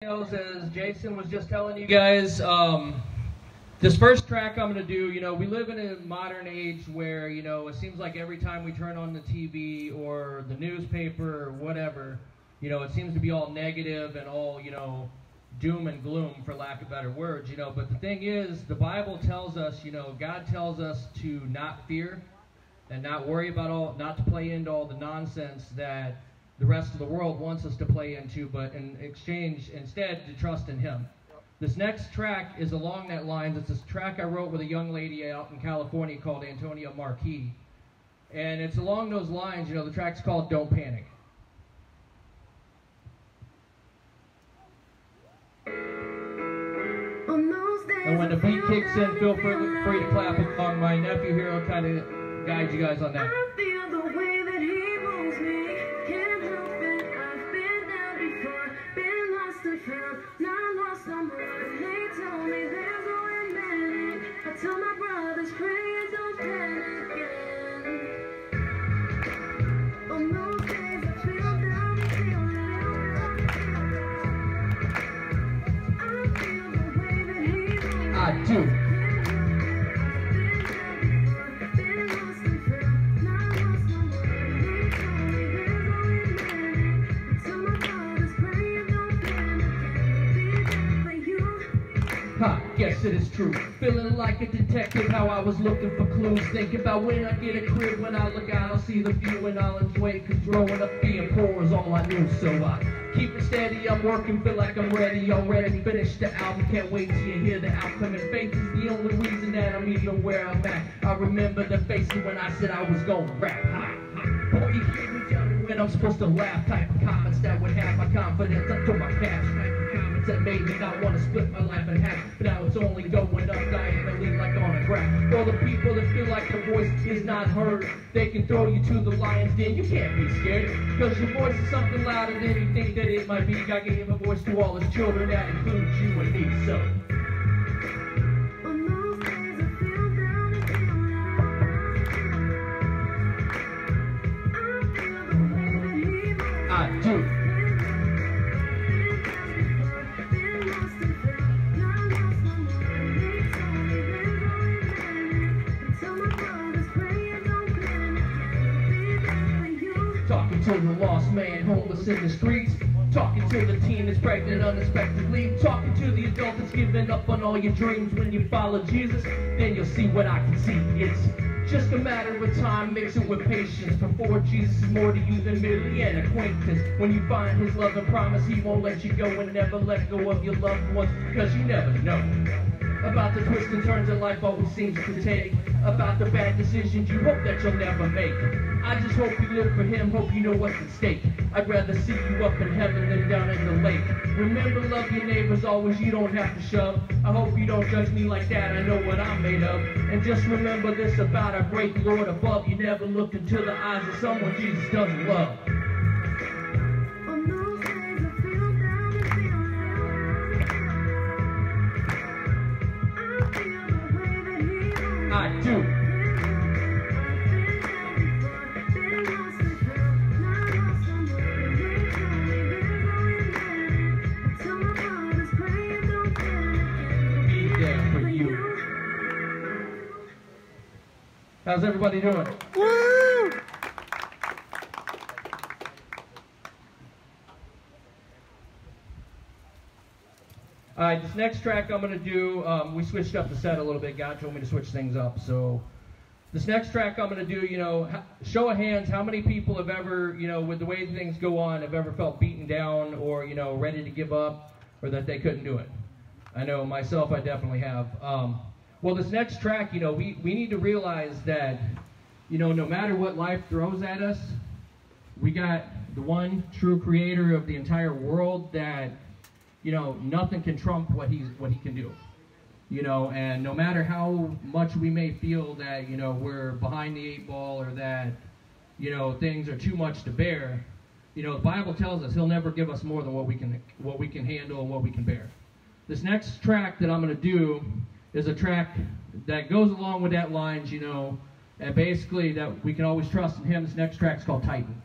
As Jason was just telling you guys, this first track I'm going to do, we live in a modern age where, it seems like every time we turn on the TV or the newspaper or whatever, it seems to be all negative and all, doom and gloom, for lack of better words, But the thing is, the Bible tells us, God tells us to not fear and not worry about not to play into all the nonsense that the rest of the world wants us to play into, but in exchange, instead, to trust in Him. This next track is along that lines. It's this track I wrote with a young lady out in California called Antonia Marquis. And it's along those lines, the track's called Don't Panic. And when the beat kicks in, feel free to clap along. My nephew here will kind of guide you guys on that. I feel the way that He moves me. Can't help it. I've been there before. Been lost and found. Now lost someone. They told me there's no remedy. I tell my brothers, please don't panic again. On those days I feel down and feel I feel the way that He moves me. I do. Yes, it is true. Feeling like a detective, how I was looking for clues. Think about when I get a crib, when I look out, I'll see the view and I'll enjoy it. Cause growing up being poor is all I knew. So I keep it steady, I'm working, feel like I'm ready. Already finished the album, can't wait till you hear the outcome. And faith is the only reason that I'm even where I'm at. I remember the faces when I said I was gonna rap. Boy, you hear me tell me when I'm supposed to laugh. Type of comments that would have my confidence up to my past. Type of comments that made me not want to split my life in half. But now it's only going up diagonally like on a graph. For the people that feel like their voice is not heard, they can throw you to the lion's den. You can't be scared, cause your voice is something louder than you think that it might be. God gave a voice to all His children, that includes you and me. So On those days I feel down and feel I feel the way that He moves. I do. Talking to the lost man, homeless in the streets. Talking to the teen that's pregnant unexpectedly. Talking to the adult that's giving up on all your dreams. When you follow Jesus, then you'll see what I can see. It's just a matter of time, mix it with patience. Before Jesus is more to you than merely an acquaintance. When you find His love and promise, He won't let you go and never let go of your loved ones, because you never know about the twists and turns that life always seems to take, about the bad decisions you hope that you'll never make. I just hope you live for Him, hope you know what's at stake. I'd rather see you up in heaven than down in the lake. Remember, love your neighbors always, you don't have to shove. I hope you don't judge me like that, I know what I'm made of. And just remember this about our great Lord above. You never look into the eyes of someone Jesus doesn't love. On those days I feel down and feel I feel the way that He moves. I do. How's everybody doing? Woo! Alright, this next track I'm going to do, we switched up the set a little bit. God told me to switch things up. So this next track I'm going to do, show of hands, how many people have ever, with the way things go on, have ever felt beaten down or, ready to give up, or that they couldn't do it? I know myself, I definitely have. Well, this next track, we need to realize that, no matter what life throws at us, we got the one true creator of the entire world that, nothing can trump what he can do. And no matter how much we may feel that, we're behind the eight ball or that, things are too much to bear, the Bible tells us He'll never give us more than what we can handle and what we can bear. This next track that I'm going to do is a track that goes along with that lines, and basically that we can always trust in Him. This next track's called Titan.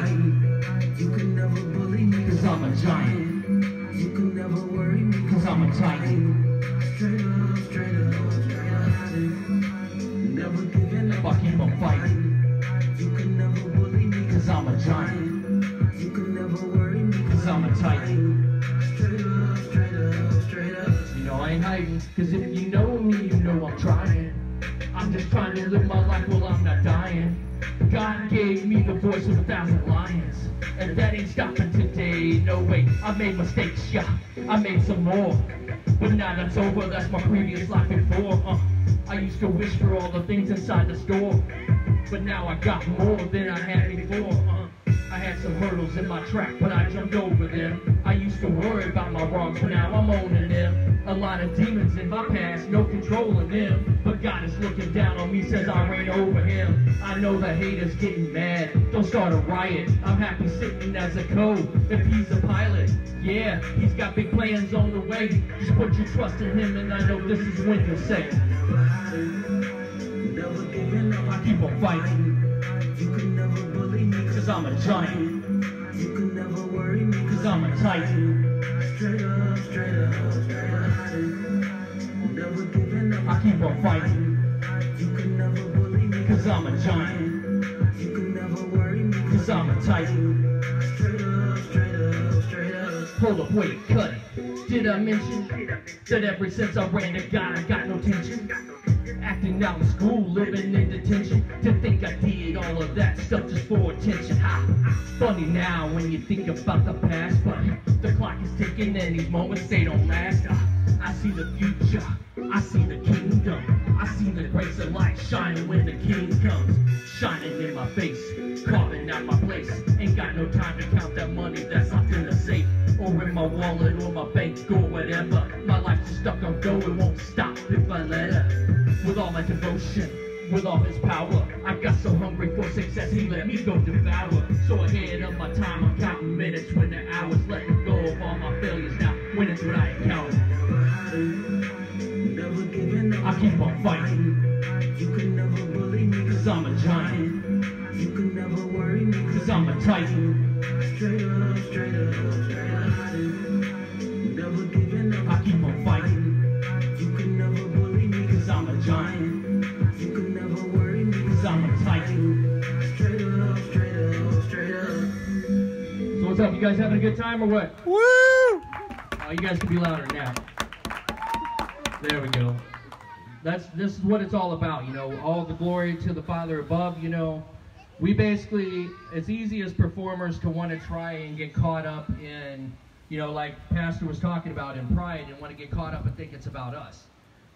You can never bully me, cause I'm a giant. You can never worry me, cause I'm a titan. Straight up, straight up, straight up. Never giving up, I keep on fighting. You can never bully me, cause I'm a giant. You can never worry me, cause I'm a titan. Straight up, straight up, straight up. You know I ain't hiding, cause if you know me, you know I'm trying. I'm just trying to live my life while I'm not dying. God gave me the voice of 1,000 lions, and that ain't stopping today. No way, I made mistakes, yeah, I made some more, but now that's over. That's my previous life before. I used to wish for all the things inside the store, but now I got more than I had before. I had some hurdles in my track, but I jumped over them. I used to worry about my wrongs, but now I'm owning them. A lot of demons in my past, no controlling them, but God is looking down on me, says I reign over him. I know the haters getting mad, don't start a riot. I'm happy sitting as a code, if he's a pilot. Yeah, he's got big plans on the way. Just put your trust in him, and I know this is when you'll say, Never giving up, I keep on fighting. You can never bully me, cause I'm a giant. You can never worry me, cause I'm a titan. Straight up, straight up, straight up. Never giving up, I keep on fighting. You can never bully me, cause I'm a giant. You can never worry me, cause I'm a titan. Straight up, straight up, straight up. Hold up, wait, cut it. Did I mention that ever since I ran to God, I got no tension? Acting out in school, living in detention. To think I did all of that stuff just for attention. Ha! Funny now when you think about the past, but the clock is ticking and these moments, they don't last. I see the future, I see the kingdom. I see the grace of light shining when the king comes. Shining in my face, carving out my place. Ain't got no time to count that money that's locked in the safe, or in my wallet or my bank or whatever. My life's just stuck on go, it won't stop if I let her. With all my devotion, with all his power, I got so hungry for success, he let me go devour. So ahead of my time, I'm counting minutes when the hours, letting go of all my failures now. Winning's what I encounter. Never giving up, I keep on fighting. You can never bully me, cause I'm a giant. You can never worry me, cause I'm a titan. Straight up, straight up, straight up. Never giving up, I keep on fighting. You can never bully me, cause I'm a giant. You can never worry me, cause I'm a titan. Straight up, straight up, straight up. So what's up, you guys having a good time or what? Woo! Oh, you guys can be louder now. There we go. This is what it's all about, you know, all the glory to the Father above, you know. We basically, it's easy as performers to want to try and get caught up in, you know, like Pastor was talking about, in pride, and want to get caught up and think it's about us.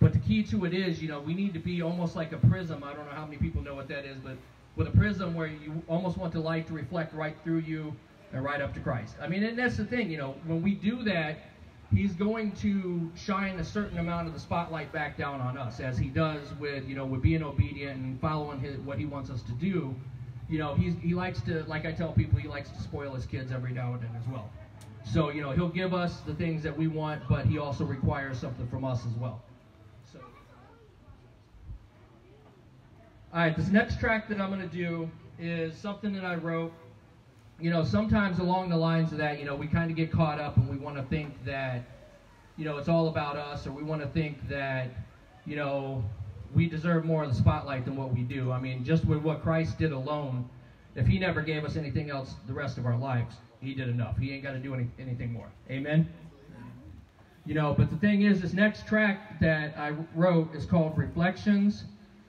But the key to it is, you know, we need to be almost like a prism. I don't know how many people know what that is, but with a prism where you almost want the light to reflect right through you and right up to Christ. I mean, and that's the thing, you know, when we do that, he's going to shine a certain amount of the spotlight back down on us, as he does with, you know, with being obedient and following what he wants us to do. You know, he likes to, like I tell people, he likes to spoil his kids every now and then as well. So, you know, he'll give us the things that we want, but he also requires something from us as well. So, all right, this next track that I'm going to do is something that I wrote. You know, sometimes along the lines of that, you know, we kind of get caught up and we want to think that, you know, it's all about us, or we want to think that, you know, we deserve more of the spotlight than what we do. I mean, just with what Christ did alone, if he never gave us anything else the rest of our lives, he did enough. He ain't got to do anything more. Amen? You know, but the thing is, this next track that I wrote is called Reflections.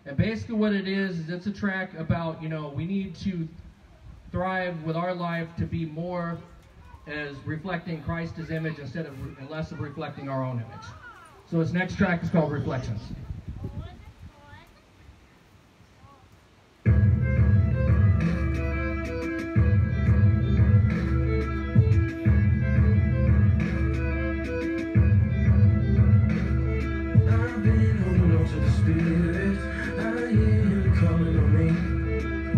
And basically what it is it's a track about, you know, we need to thrive with our life to be more as reflecting Christ's image instead of and less of reflecting our own image. So this next track is called Reflections. I've been holding on to the Spirit. I hear him calling on me.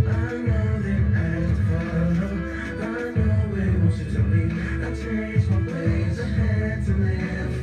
I know that I have to follow. I know where he wants it to be. I changed my ways. I had to live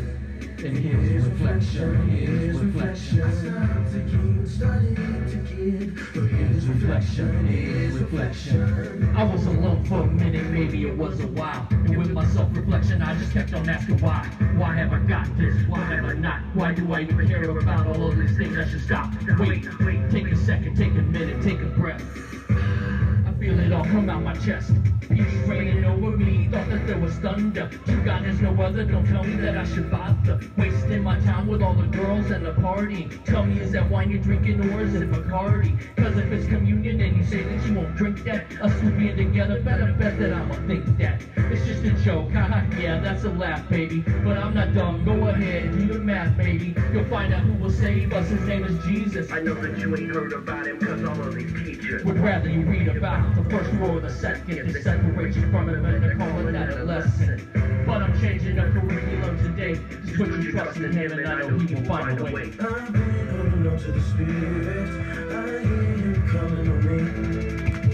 And here's reflection, his reflection. I started to keep, started to give, but his reflection, his reflection. I was alone for a minute, maybe it was a while. And with my self-reflection, I just kept on asking why. Why have I got this? Why have I not? Why do I even care about all of these things? I should stop. Wait, take a second, take a minute, take a breath. I feel it all come out my chest. Peace raining over me, thought that there was thunder. You God, there's no other, don't tell me that I should bother. Wasting my time with all the girls and the party. Tell me, is that wine you're drinking or is it Bacardi? Cause if it's communion and you say that you won't drink that, us two being together, better bet that I'ma think that. It's just a joke, haha, yeah, that's a laugh, baby. But I'm not dumb, go ahead, do your math, baby. You'll find out who will save us, his name is Jesus. I know that you ain't heard about him, cause all of these teachers Would rather you read about the first row or the second. They separate you from him and they call it adolescent. But I'm changing the curriculum today. Just put your trust in him and I know he will find a way. I've been holding on to the Spirit. I hear him calling on me.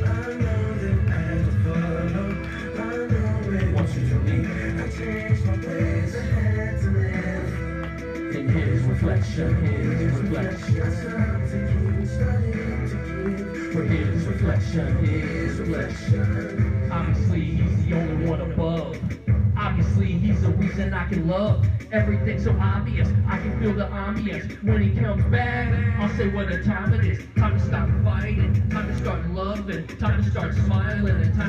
I know that I have to follow. I know it wants you to me. I changed my ways. I had to live In his reflection, his reflection. I started to keep, started to give, For his reflection, his reflection. Obviously, he's the only one above. Obviously, he's the reason I can love. Everything's so obvious, I can feel the ambience. When he comes back, I'll say what a time it is. Time to stop fighting, time to start loving, time to start smiling, and time